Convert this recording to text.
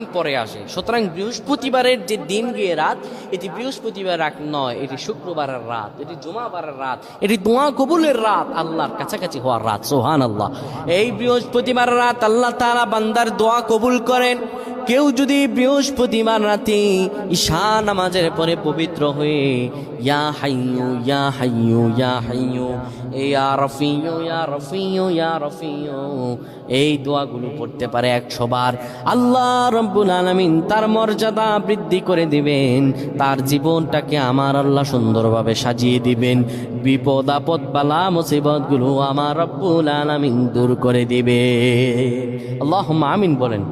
পরে আসে। সুতরাং বৃহস্পতিবারের যে দিন গিয়ে রাত, এটি বৃহস্পতিবার রাত নয়, এটি শুক্রবারের রাত, এটি জুমাবারের রাত, এটি দোয়া কবুলের রাত, আল্লাহর কাছাকাছি হওয়ার রাত। সুবহানাল্লাহ। এই বৃহস্পতিবার রাত আল্লাহ তাআলা বান্দার দোয়া কবুল করেন। কেউ যদি বৃহস্পতিবার রাতে ঈশা নামাজের পরে পবিত্র হয়ে ইয়া হাইয়ু ইয়া হাইয়ু ইয়া হাইয়ু ইয়া রফিয়ু ইয়া রফিয়ু ইয়া রফিয়ু এই দোয়াগুলো পড়তে পারে 100 বার, আল্লাহ রব্বুল আলামিন তার মর্যাদা বৃদ্ধি করে দিবেন, তার জীবনটাকে আমার আল্লাহ সুন্দরভাবে সাজিয়ে দিবেন, বিপদ আপদ বালা মুসিবত গুলো আমার রব্বুল আলামিন দূর করে দিবে। আল্লাহুম্মা আমিন বলেন।